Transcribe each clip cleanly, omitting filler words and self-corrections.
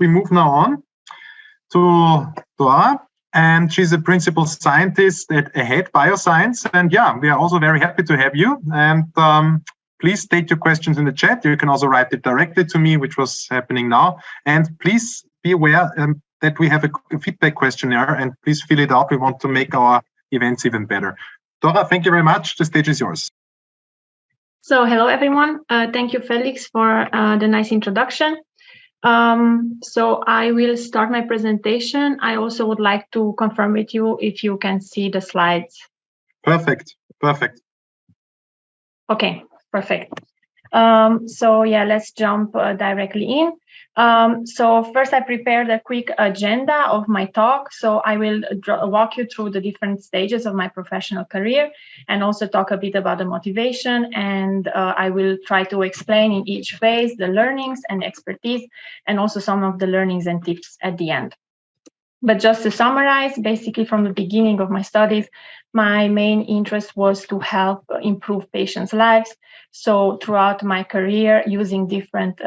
we move now on to Dora, and she's a principal scientist at Ahead Bioscience. And yeah, we are also very happy to have you. And please state your questions in the chat. You can also write it directly to me, which was happening now. And please be aware that we have a feedback questionnaire, and please fill it out. We want to make our events even better. Dora, thank you very much. The stage is yours. So hello, everyone. Thank you, Felix, for the nice introduction. So I will start my presentation. I also would like to confirm with you if you can see the slides. Perfect. Perfect. Okay, perfect. So yeah, let's jump directly in. So first, I prepared a quick agenda of my talk. So I will walk you through the different stages of my professional career and also talk a bit about the motivation. And I will try to explain in each phase the learnings and expertise and also some of the learnings and tips at the end. But just to summarize, basically from the beginning of my studies, my main interest was to help improve patients' lives. So throughout my career, using different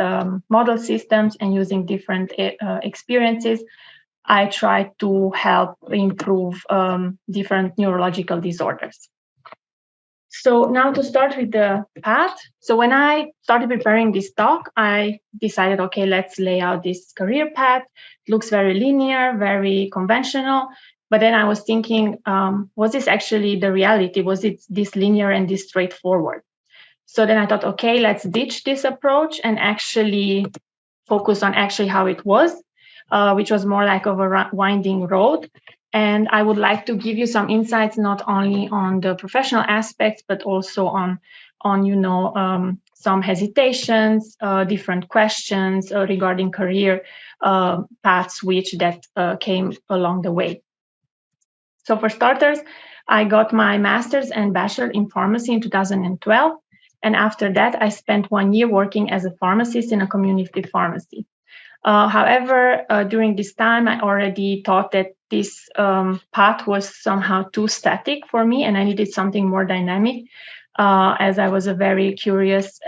model systems and using different experiences, I tried to help improve different neurological disorders. So now to start with the path. So when I started preparing this talk, I decided, okay, let's lay out this career path. It looks very linear, very conventional. But then I was thinking, was this actually the reality? Was it this linear and this straightforward? So then I thought, okay, let's ditch this approach and actually focus on actually how it was, which was more like of a winding road. And I would like to give you some insights, not only on the professional aspects, but also on some hesitations, different questions regarding career paths, that came along the way. So for starters, I got my master's and bachelor in pharmacy in 2012. And after that, I spent 1 year working as a pharmacist in a community pharmacy. However, during this time, I already thought that this path was somehow too static for me, and I needed something more dynamic, as I was a very curious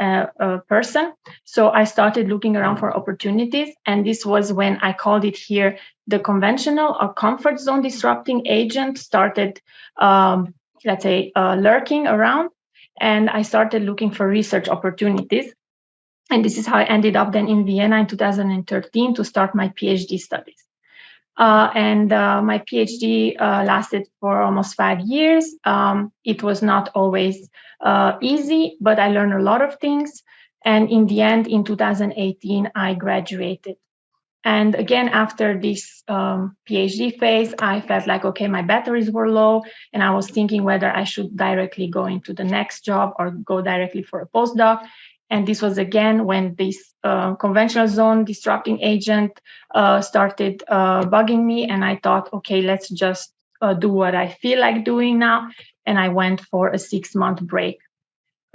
person. So I started looking around for opportunities, and this was when I called it here the conventional or comfort zone disrupting agent started, lurking around, and I started looking for research opportunities. And this is how I ended up then in Vienna in 2013 to start my PhD studies. My PhD lasted for almost 5 years. It was not always easy, but I learned a lot of things. And in the end, in 2018, I graduated. And again, after this PhD phase, I felt like, okay, my batteries were low, and I was thinking whether I should directly go into the next job or go directly for a postdoc. And this was again when this conventional zone disrupting agent started bugging me. And I thought, okay, let's just do what I feel like doing now. And I went for a 6-month break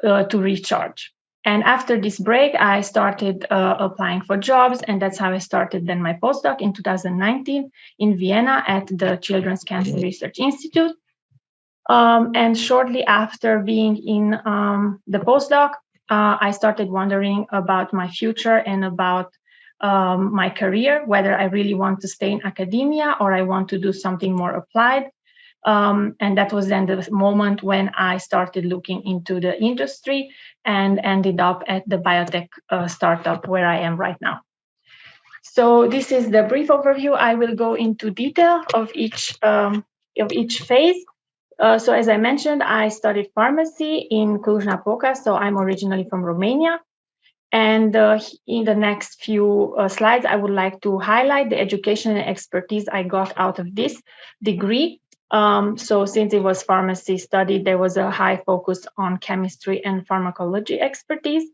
to recharge. And after this break, I started applying for jobs. And that's how I started then my postdoc in 2019 in Vienna at the Children's Cancer Research Institute. And shortly after being in the postdoc, I started wondering about my future and about my career, whether I really want to stay in academia or I want to do something more applied. And that was then the moment when I started looking into the industry and ended up at the biotech startup where I am right now. So this is the brief overview. I will go into detail of each phase. So as I mentioned, I studied pharmacy in Cluj-Napoca, so I'm originally from Romania. And in the next few slides, I would like to highlight the education and expertise I got out of this degree. So since it was pharmacy study, there was a high focus on chemistry and pharmacology expertise.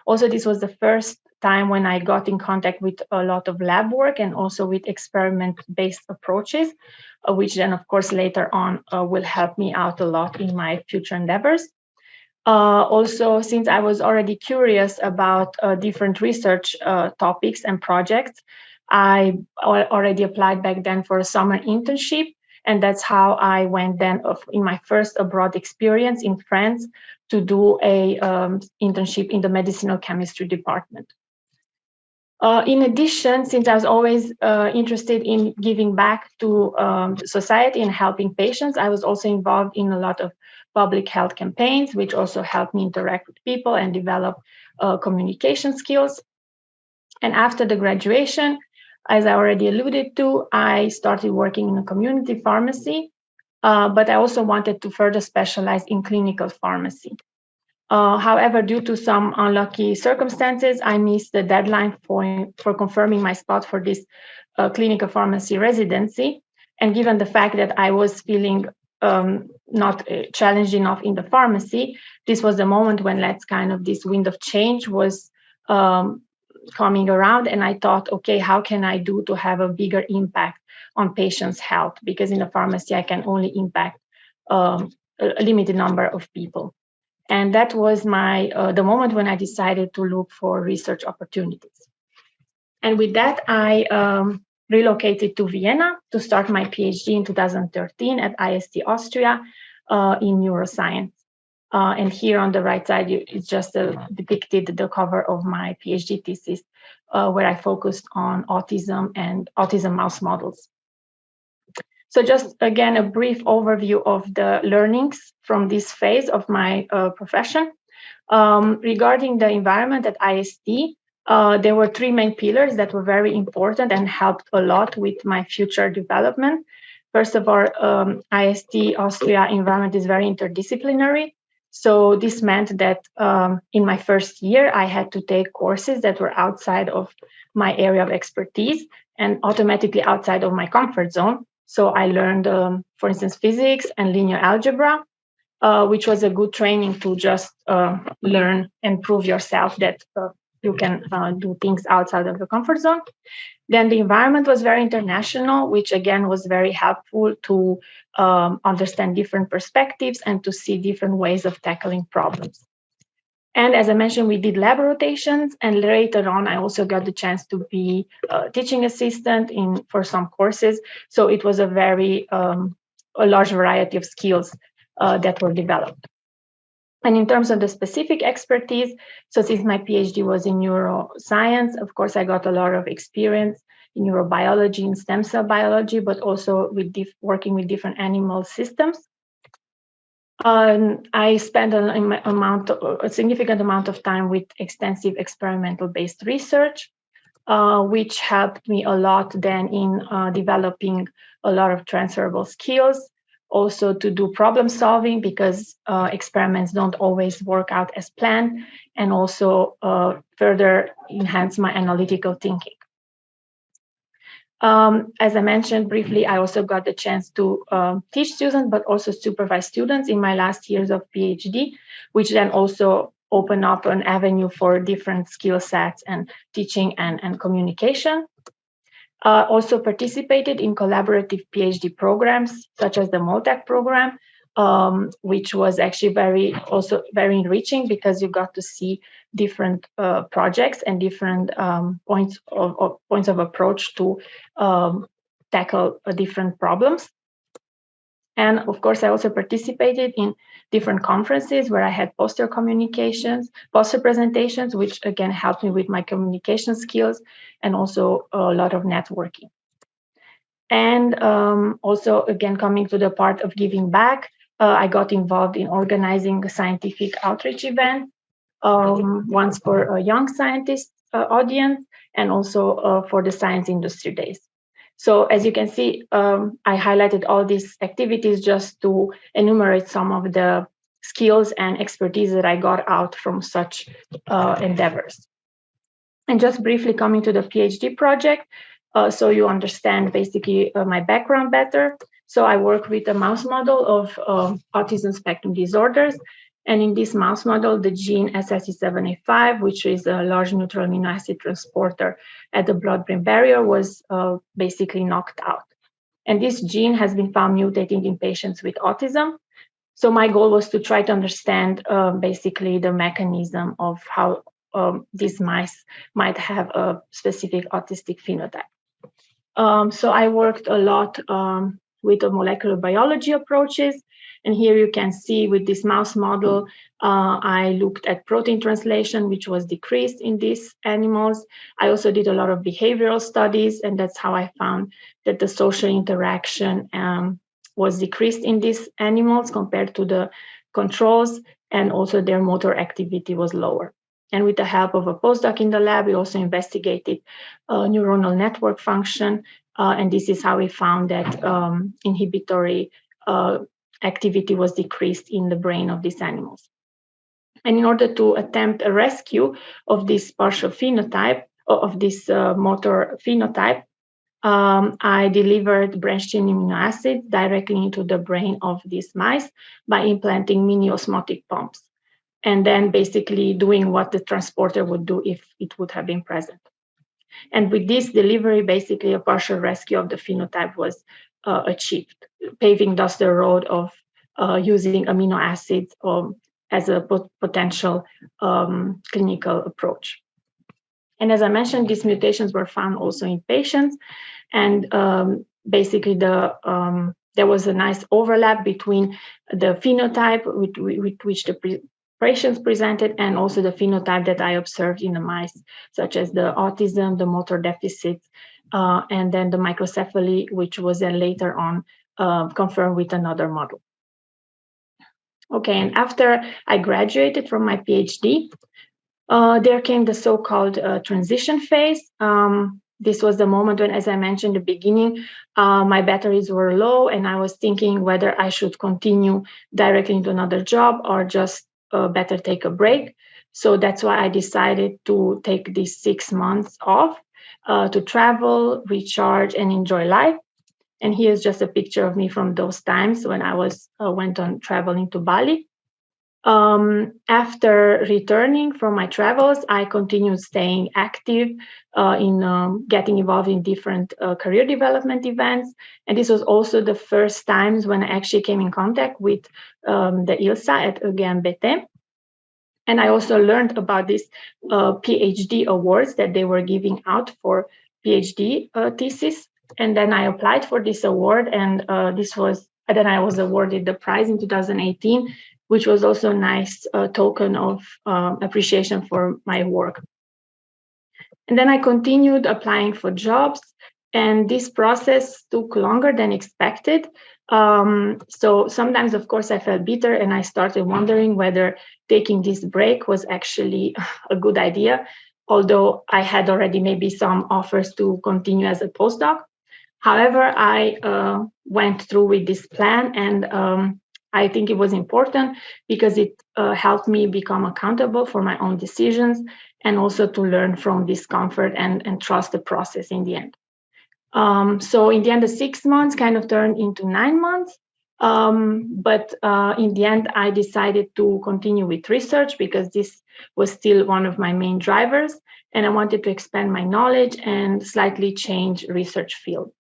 Also, this was the first time when I got in contact with a lot of lab work and also with experiment-based approaches, which then, of course, later on will help me out a lot in my future endeavors. Also, since I was already curious about different research topics and projects, I already applied back then for a summer internship. And that's how I went then in my first abroad experience in France to do a internship in the medicinal chemistry department. In addition, since I was always interested in giving back to society and helping patients, I was also involved in a lot of public health campaigns, which also helped me interact with people and develop communication skills. And after the graduation, as I already alluded to, I started working in a community pharmacy, but I also wanted to further specialize in clinical pharmacy. However, due to some unlucky circumstances, I missed the deadline for confirming my spot for this clinical pharmacy residency. And given the fact that I was feeling not challenged enough in the pharmacy, this was the moment when this wind of change was coming around. And I thought, okay, how can I do to have a bigger impact on patients' health? Because in the pharmacy, I can only impact a limited number of people. And that was the moment when I decided to look for research opportunities. And with that, I relocated to Vienna to start my PhD in 2013 at IST Austria in neuroscience. And here on the right side, it's just depicted the cover of my PhD thesis, where I focused on autism and autism mouse models. So just again, a brief overview of the learnings from this phase of my profession. Regarding the environment at IST, there were three main pillars that were very important and helped a lot with my future development. First of all, IST Austria environment is very interdisciplinary. So this meant that in my first year, I had to take courses that were outside of my area of expertise and automatically outside of my comfort zone. So I learned, for instance, physics and linear algebra, which was a good training to just learn and prove yourself that you can do things outside of the comfort zone. Then the environment was very international, which again was very helpful to understand different perspectives and to see different ways of tackling problems. And as I mentioned, we did lab rotations, and later on, I also got the chance to be a teaching assistant for some courses. So it was a very a large variety of skills that were developed. And in terms of the specific expertise, so since my PhD was in neuroscience, of course, I got a lot of experience in neurobiology and stem cell biology, but also with working with different animal systems. I spent a significant amount of time with extensive experimental-based research, which helped me a lot then in developing a lot of transferable skills, also to do problem solving because experiments don't always work out as planned, and also further enhance my analytical thinking. As I mentioned briefly, I also got the chance to teach students, but also supervise students in my last years of PhD, which then also opened up an avenue for different skill sets and teaching and communication. Also participated in collaborative PhD programs, such as the MOTAC program, which was actually very enriching because you got to see different projects and different points of approach to tackle different problems. And of course, I also participated in different conferences where I had poster presentations, which again helped me with my communication skills and also a lot of networking. And also, again, coming to the part of giving back, I got involved in organizing a scientific outreach event, once for a young scientist audience and also for the Science Industry Days. So as you can see, I highlighted all these activities just to enumerate some of the skills and expertise that I got out from such endeavors. And just briefly coming to the PhD project, so you understand basically my background better. So I work with a mouse model of autism spectrum disorders. And in this mouse model, the gene SSC7A5, which is a large neutral amino acid transporter at the blood-brain barrier, was basically knocked out. And this gene has been found mutating in patients with autism. So my goal was to try to understand basically the mechanism of how these mice might have a specific autistic phenotype. So I worked a lot with the molecular biology approaches, And here you can see with this mouse model, I looked at protein translation, which was decreased in these animals. I also did a lot of behavioral studies, and that's how I found that the social interaction was decreased in these animals compared to the controls, and also their motor activity was lower. And with the help of a postdoc in the lab, we also investigated neuronal network function, and this is how we found that inhibitory activity was decreased in the brain of these animals. And in order to attempt a rescue of this partial phenotype, of this motor phenotype, I delivered branched-chain amino acids directly into the brain of these mice by implanting mini osmotic pumps, and then basically doing what the transporter would do if it would have been present. And with this delivery, basically a partial rescue of the phenotype was achieved, paving thus the road of using amino acids as a potential clinical approach. And as I mentioned, these mutations were found also in patients, and basically there was a nice overlap between the phenotype with which the patients presented and also the phenotype that I observed in the mice, such as the autism, the motor deficits, and then the microcephaly, which was then later on confirmed with another model. Okay, and after I graduated from my PhD, there came the so-called transition phase. This was the moment when, as I mentioned at the beginning, my batteries were low, and I was thinking whether I should continue directly into another job or just better take a break. So that's why I decided to take these 6 months off to travel, recharge, and enjoy life. And here's just a picture of me from those times when I went on traveling to Bali. After returning from my travels, I continued staying active in getting involved in different career development events. And this was also the first times when I actually came in contact with the ILSA at UGM-BT. And I also learned about these PhD awards that they were giving out for PhD thesis. And then I applied for this award, and then I was awarded the prize in 2018, which was also a nice token of appreciation for my work. And then I continued applying for jobs, and this process took longer than expected. So sometimes, of course, I felt bitter, and I started wondering whether taking this break was actually a good idea, although I had already maybe some offers to continue as a postdoc. However, I went through with this plan, and I think it was important because it helped me become accountable for my own decisions and also to learn from discomfort and trust the process in the end. So in the end, the 6 months kind of turned into 9 months. But in the end, I decided to continue with research because this was still one of my main drivers, and I wanted to expand my knowledge and slightly change research field.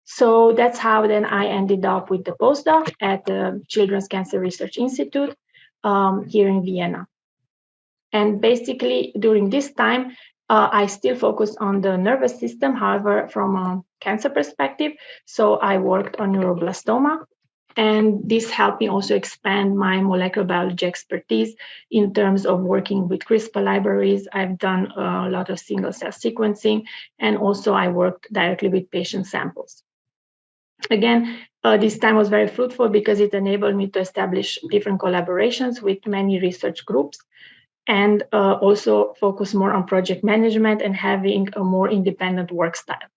So that's how then I ended up with the postdoc at the Children's Cancer Research Institute here in Vienna. And basically during this time, I still focused on the nervous system, however, from a cancer perspective. So I worked on neuroblastoma, and this helped me also expand my molecular biology expertise in terms of working with CRISPR libraries. I've done a lot of single cell sequencing, and also I worked directly with patient samples. Again, this time was very fruitful because it enabled me to establish different collaborations with many research groups, and also focus more on project management and having a more independent work style.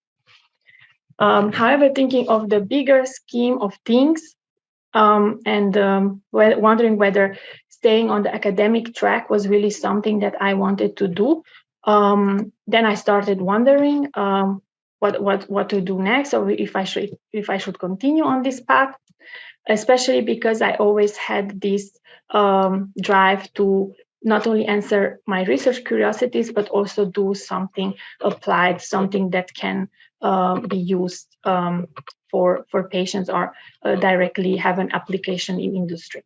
However, thinking of the bigger scheme of things, and wondering whether staying on the academic track was really something that I wanted to do, then I started wondering what to do next, or if I should continue on this path, especially because I always had this drive to not only answer my research curiosities, but also do something applied, something that can be used for patients or directly have an application in industry.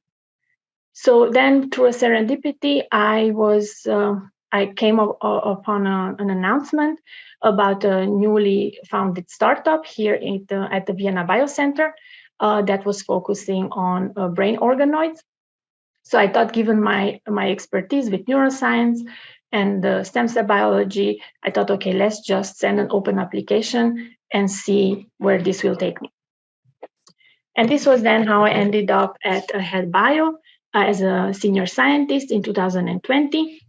So then through a serendipity, I came upon an announcement about a newly founded startup here at the Vienna Biocenter. that was focusing on brain organoids. So I thought, given my expertise with neuroscience and stem cell biology, I thought, okay, let's just send an open application and see where this will take me. And this was then how I ended up at Ahead Bio as a senior scientist in 2020.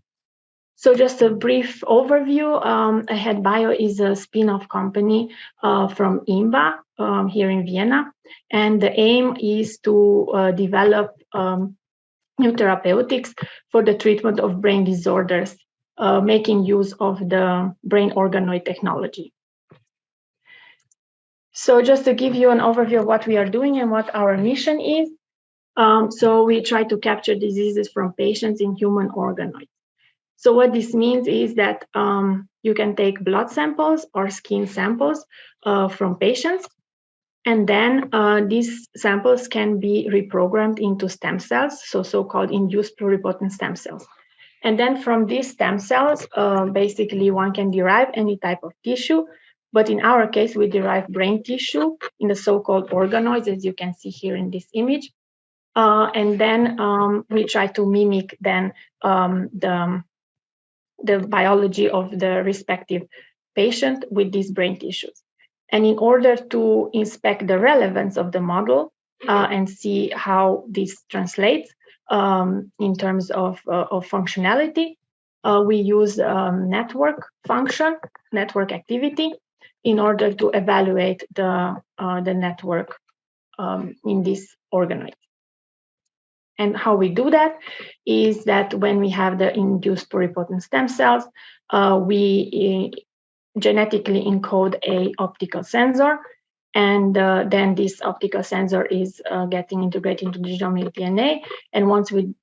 So just a brief overview, Ahead Bio is a spin-off company from IMBA here in Vienna. And the aim is to develop new therapeutics for the treatment of brain disorders, making use of the brain organoid technology. So just to give you an overview of what we are doing and what our mission is. So we try to capture diseases from patients in human organoids. So what this means is that you can take blood samples or skin samples from patients, and then these samples can be reprogrammed into stem cells, so-called induced pluripotent stem cells. And then from these stem cells, basically one can derive any type of tissue, but in our case, we derive brain tissue in the so-called organoids, as you can see here in this image. And then we try to mimic then the biology of the respective patient with these brain tissues. And in order to inspect the relevance of the model and see how this translates in terms of functionality, we use network function, network activity, in order to evaluate the network in this organoid. And how we do that is that when we have the induced pluripotent stem cells, we genetically encode a optical sensor, and then this optical sensor is getting integrated into the genomic DNA. And once we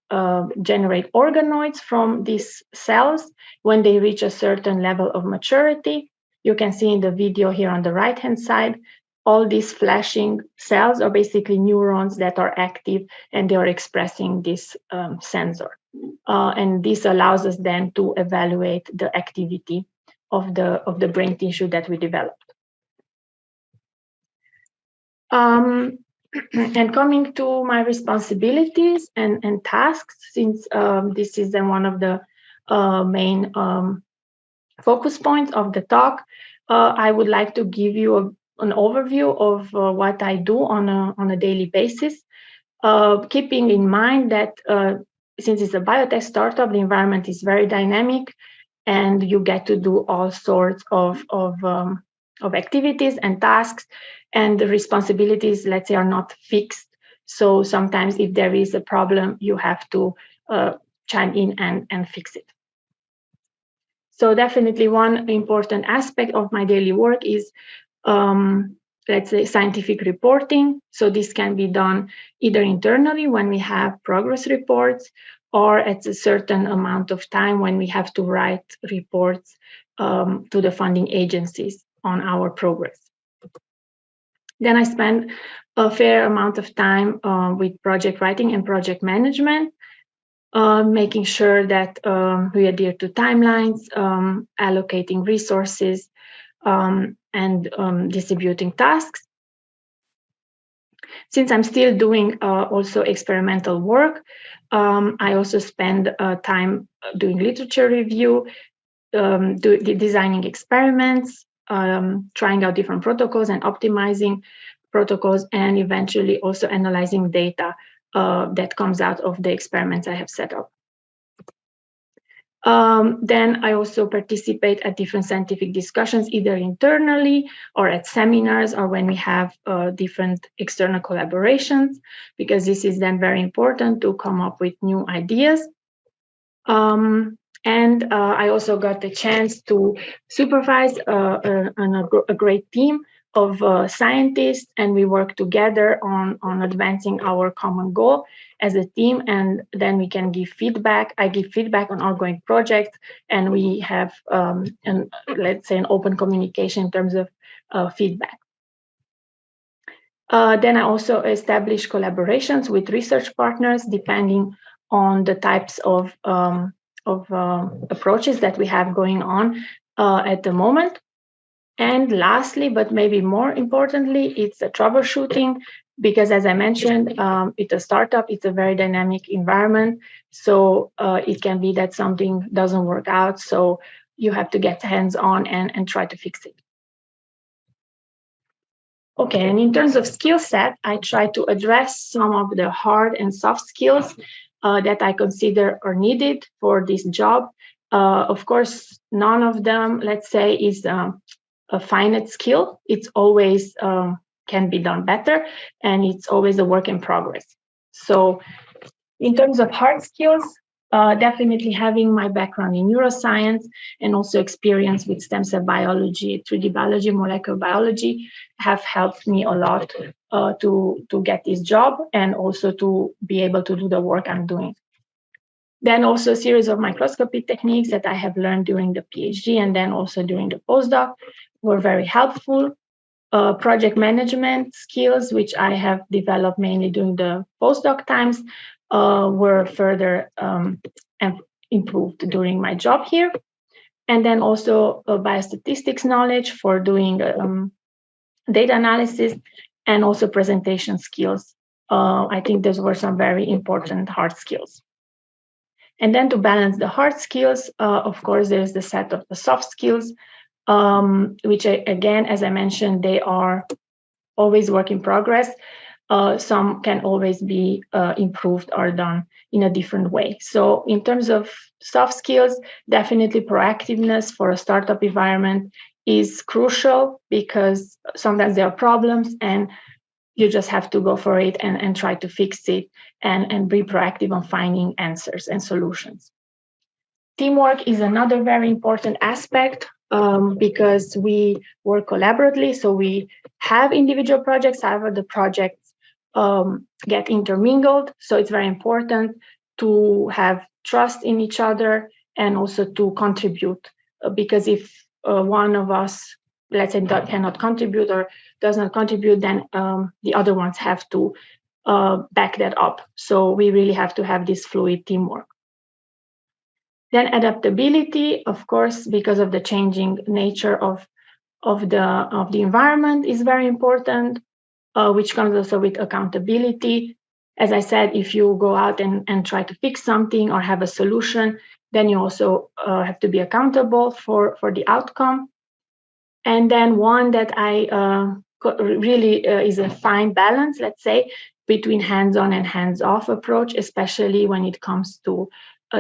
generate organoids from these cells, when they reach a certain level of maturity, you can see in the video here on the right-hand side, all these flashing cells are basically neurons that are active and they are expressing this sensor. And this allows us then to evaluate the activity of the brain tissue that we developed. And coming to my responsibilities and tasks, since this is then one of the main focus points of the talk, I would like to give you an overview of what I do on a daily basis, keeping in mind that since it's a biotech startup, the environment is very dynamic, and you get to do all sorts of activities and tasks, and the responsibilities, let's say, are not fixed. So sometimes if there is a problem, you have to chime in and fix it. So definitely one important aspect of my daily work is, let's say, scientific reporting. So this can be done either internally when we have progress reports, or at a certain amount of time when we have to write reports to the funding agencies on our progress. Then I spend a fair amount of time with project writing and project management, making sure that we adhere to timelines, allocating resources, and distributing tasks. Since I'm still doing also experimental work, I also spend time doing literature review, designing experiments, trying out different protocols and optimizing protocols, and eventually also analyzing data that comes out of the experiments I have set up. Then I also participate at different scientific discussions, either internally or at seminars, or when we have different external collaborations, because this is then very important to come up with new ideas. And I also got the chance to supervise a great team of scientists, and we work together on advancing our common goal as a team, and then we can give feedback. I give feedback on ongoing projects, and we have, let's say, an open communication in terms of feedback. Then I also establish collaborations with research partners depending on the types of approaches that we have going on at the moment. And lastly, but maybe more importantly, it's the troubleshooting, because as I mentioned, it's a startup, it's a very dynamic environment. So it can be that something doesn't work out. So you have to get hands-on and try to fix it. Okay, and in terms of skill set, I try to address some of the hard and soft skills that I consider are needed for this job. Of course, none of them, let's say, is a finite skill. It's always can be done better, and it's always a work in progress. So in terms of hard skills, definitely having my background in neuroscience and also experience with stem cell biology, 3D biology, molecular biology have helped me a lot to get this job and also to be able to do the work I'm doing. Then also a series of microscopy techniques that I have learned during the PhD and then also during the postdoc were very helpful. Project management skills, which I have developed mainly during the postdoc times, were further improved during my job here. And then also biostatistics knowledge for doing data analysis and also presentation skills. I think those were some very important hard skills. And then to balance the hard skills, of course, there's the set of the soft skills, which again, as I mentioned, they are always work in progress. Some can always be improved or done in a different way. So in terms of soft skills, definitely proactiveness for a startup environment is crucial because sometimes there are problems and you just have to go for it and try to fix it and be proactive on finding answers and solutions. Teamwork is another very important aspect because we work collaboratively. So we have individual projects, however, the projects get intermingled. So it's very important to have trust in each other and also to contribute. Because if one of us, let's say, cannot contribute or does not contribute, then the other ones have to back that up. So we really have to have this fluid teamwork. Then adaptability, of course, because of the changing nature of the environment is very important, which comes also with accountability. As I said, if you go out and try to fix something or have a solution, then you also have to be accountable for the outcome. And then one that I really is a fine balance, let's say, between hands-on and hands-off approach, especially when it comes to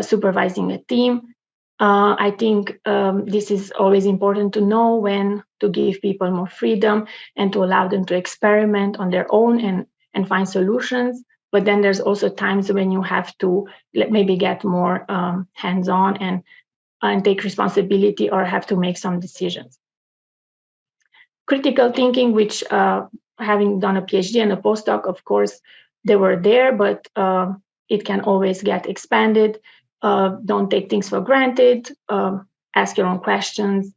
supervising a team. I think this is always important to know when to give people more freedom and to allow them to experiment on their own and find solutions. But then there's also times when you have to maybe get more hands-on and take responsibility or have to make some decisions. Critical thinking, which having done a PhD and a postdoc, of course, they were there, but it can always get expanded. Don't take things for granted. Ask your own questions.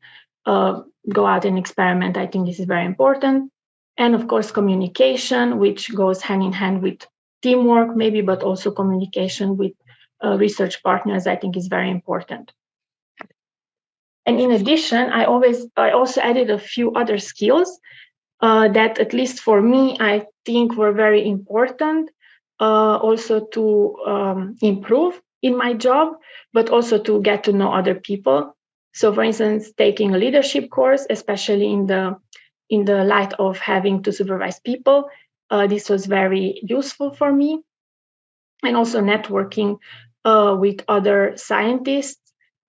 Go out and experiment. I think this is very important. And of course, communication, which goes hand in hand with teamwork, maybe, but also communication with research partners, I think is very important. And in addition, I also added a few other skills that, at least for me, I think were very important also to improve in my job, but also to get to know other people. So, for instance, taking a leadership course, especially in the light of having to supervise people, this was very useful for me. And also networking with other scientists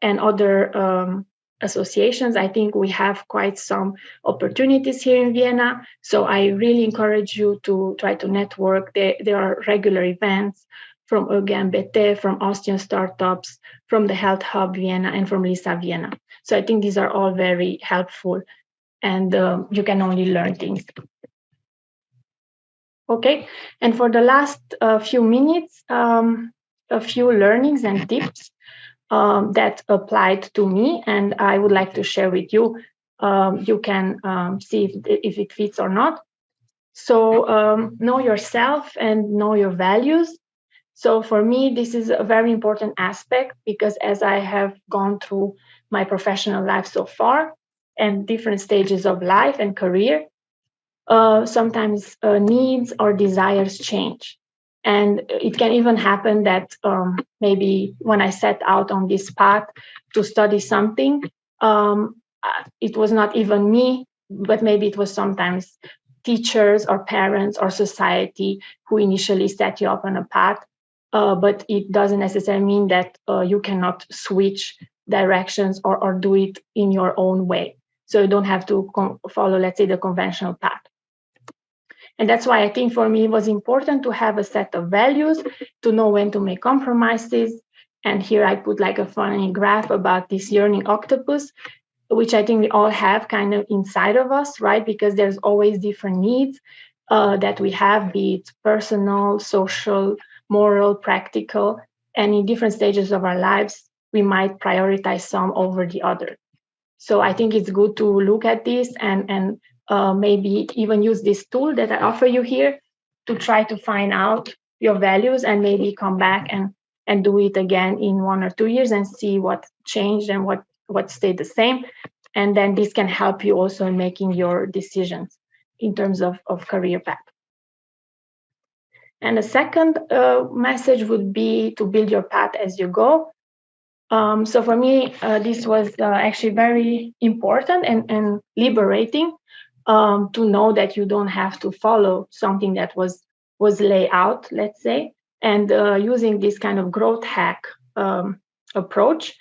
and other associations. I think we have quite some opportunities here in Vienna. So I really encourage you to try to network. There are regular events from ÖGMBT, from Austrian startups, from the Health Hub Vienna, and from LISA Vienna. So I think these are all very helpful, and you can only learn things. Okay, and for the last few minutes, a few learnings and tips that applied to me, and I would like to share with you. You can see if it fits or not. So know yourself and know your values. So for me, this is a very important aspect because as I have gone through my professional life so far and different stages of life and career, sometimes needs or desires change. And it can even happen that maybe when I set out on this path to study something, it was not even me, but maybe it was sometimes teachers or parents or society who initially set you up on a path. But it doesn't necessarily mean that you cannot switch directions or do it in your own way. So you don't have to follow, let's say, the conventional path. And that's why I think for me it was important to have a set of values, to know when to make compromises. And here I put like a funny graph about this yearning octopus, which I think we all have kind of inside of us, right? Because there's always different needs that we have, be it personal, social, moral, practical. And in different stages of our lives, we might prioritize some over the other. So I think it's good to look at this and maybe even use this tool that I offer you here to try to find out your values and maybe come back and do it again in 1 or 2 years and see what changed and what stayed the same. And then this can help you also in making your decisions in terms of career path. And the second message would be to build your path as you go. So for me, this was actually very important and liberating to know that you don't have to follow something that was laid out, let's say. And using this kind of growth hack approach,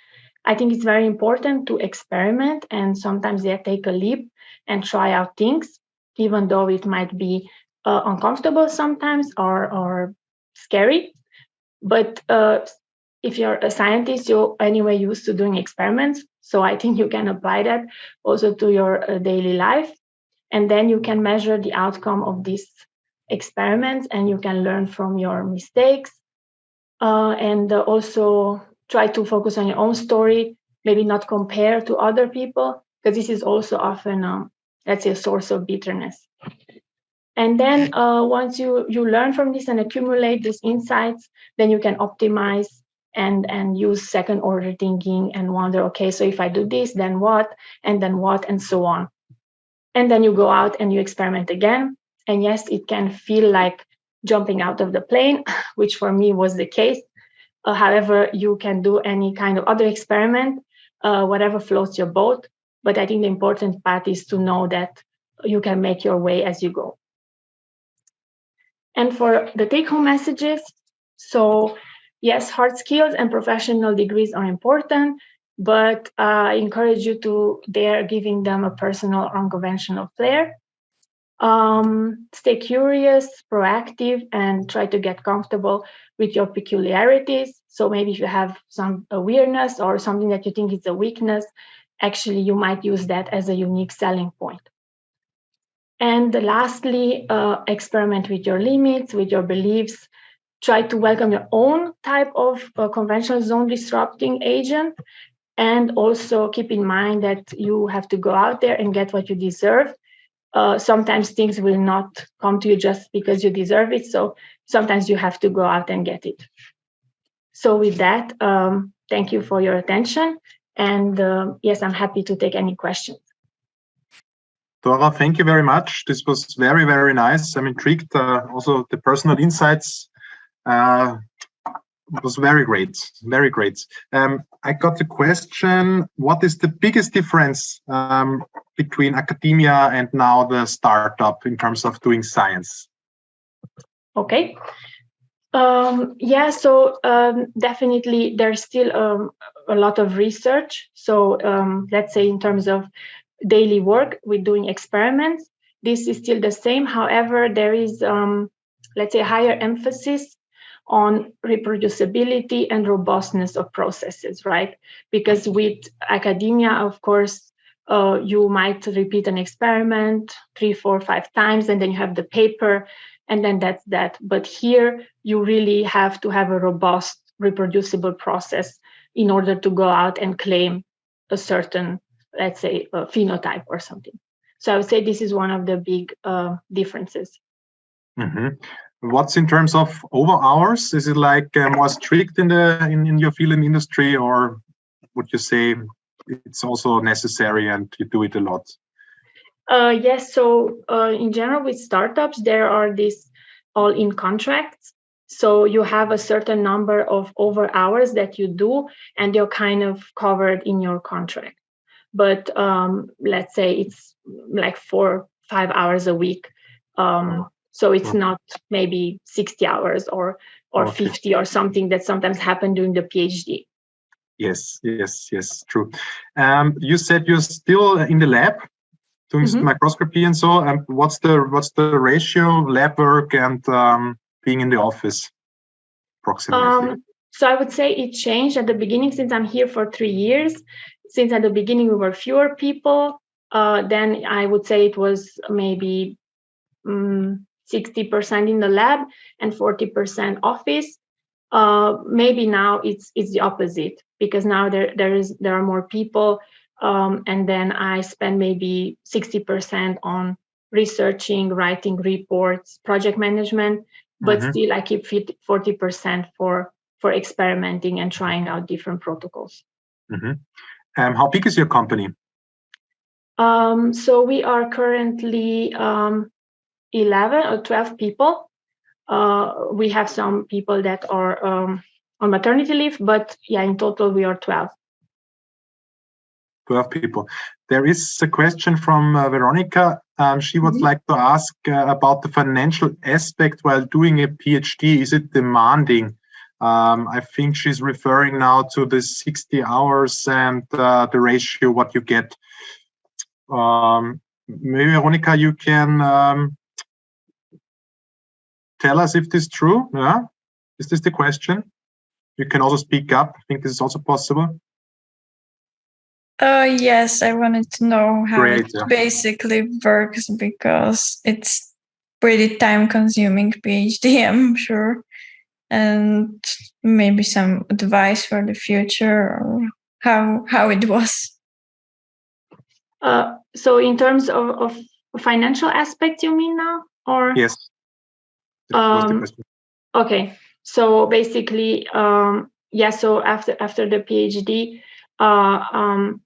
I think it's very important to experiment and sometimes take a leap and try out things, even though it might be uncomfortable sometimes or scary. But if you're a scientist, you're anyway used to doing experiments. So I think you can apply that also to your daily life. And then you can measure the outcome of these experiments and you can learn from your mistakes. And also try to focus on your own story, maybe not compare to other people, because this is also often, let's say, a source of bitterness. And then once you learn from this and accumulate these insights, then you can optimize and use second order thinking and wonder, okay, so if I do this, then what, and so on. And then you go out and you experiment again. And yes, it can feel like jumping out of the plane, which for me was the case. However, you can do any kind of other experiment, whatever floats your boat. But I think the important part is to know that you can make your way as you go. And for the take-home messages, so yes, hard skills and professional degrees are important, but I encourage you to dare giving them a personal, unconventional flair. Stay curious, proactive, and try to get comfortable with your peculiarities. So maybe if you have some weirdness or something that you think is a weakness, actually you might use that as a unique selling point. And lastly, experiment with your limits, with your beliefs. Try to welcome your own type of conventional zone disrupting agent. And also keep in mind that you have to go out there and get what you deserve. Sometimes things will not come to you just because you deserve it. So sometimes you have to go out and get it. So with that, thank you for your attention. And yes, I'm happy to take any questions. Dora, thank you very much. This was very, very nice. I'm intrigued. Also, the personal insights was very great. Very great. I got the question, what is the biggest difference between academia and now the startup in terms of doing science? Okay. Yeah, so definitely there's still a lot of research. So let's say in terms of daily work with doing experiments, this is still the same. However, there is, let's say, higher emphasis on reproducibility and robustness of processes, right? Because with academia, of course, you might repeat an experiment 3, 4, 5 times, and then you have the paper, and then that's that. But here, you really have to have a robust, reproducible process in order to go out and claim a certain, let's say, a phenotype or something. So I would say this is one of the big differences. Mm-hmm. What's in terms of over hours? Is it like more strict in your field and industry, or would you say it's also necessary and you do it a lot? Yes. So in general, with startups, there are these all-in contracts. So you have a certain number of over hours that you do, and you're kind of covered in your contract. But let's say it's like 4-5 hours a week. So it's not maybe 60 hours or 50 or something that sometimes happen during the PhD. Yes, true. You said you're still in the lab doing microscopy and so. What's the ratio lab work and being in the office approximately? So I would say it changed at the beginning, since I'm here for 3 years. Since at the beginning we were fewer people, then I would say it was maybe 60% in the lab and 40% office. Maybe now it's the opposite, because now there are more people, and then I spend maybe 60% on researching, writing reports, project management, but still I keep 40% for experimenting and trying out different protocols. How big is your company? So we are currently 11 or 12 people. We have some people that are on maternity leave, but yeah, in total we are 12. 12 people. There is a question from Veronica. She would like to ask about the financial aspect while doing a PhD. Is it demanding? I think she's referring now to the 60 hours and the ratio what you get. Maybe Veronica, you can tell us if this is true. Yeah, is this the question? You can also speak up. I think this is also possible. Yes, I wanted to know how it basically works, because it's pretty time-consuming PhD, I'm sure, and maybe some advice for the future, or how it was. So in terms of financial aspect, you mean now, or? Yes. What's the question? Okay, so basically, so after the PhD,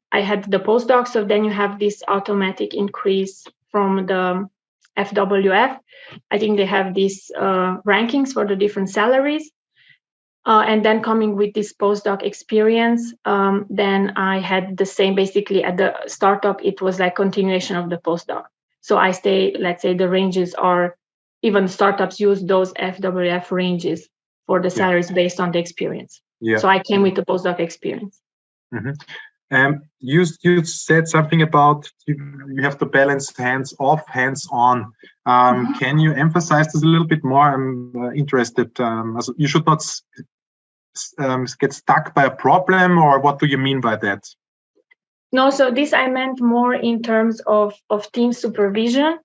I had the postdoc. So then you have this automatic increase from the FWF. I think they have these rankings for the different salaries. And then coming with this postdoc experience, then I had the same, basically at the startup, it was like continuation of the postdoc. So I stay, let's say the ranges are, even startups use those FWF ranges for the salaries based on the experience. Yeah. So I came with the postdoc experience. You said something about you have to balance hands-off, hands-on. Can you emphasize this a little bit more? I'm interested. You should not get stuck by a problem, or what do you mean by that? No, so this I meant more in terms of team supervision,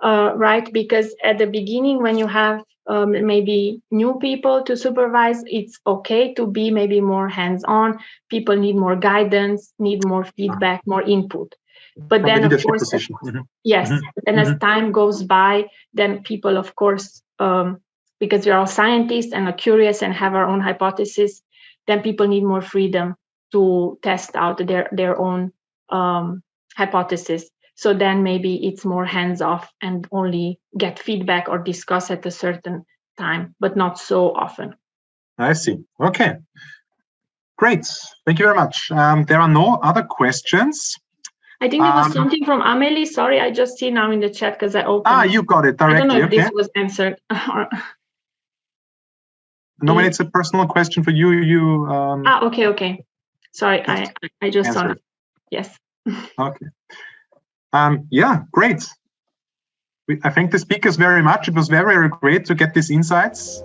right? Because at the beginning, when you have maybe new people to supervise, it's okay to be maybe more hands-on. People need more guidance, need more feedback, more input. But then, of course, yes. And as time goes by, then people, of course, because we're all scientists and are curious and have our own hypothesis, then people need more freedom to test out their own hypothesis. So then maybe it's more hands-off and only get feedback or discuss at a certain time, but not so often. I see. Okay. Great. Thank you very much. There are no other questions. I think there was something from Amelie. Sorry, I just see now in the chat because I opened. You got it directly. I don't know if this was answered. No, when it's a personal question for you. Okay. Sorry, I just saw it. Yes. Okay. Yeah, great. I thank the speakers very much. It was very, very great to get these insights.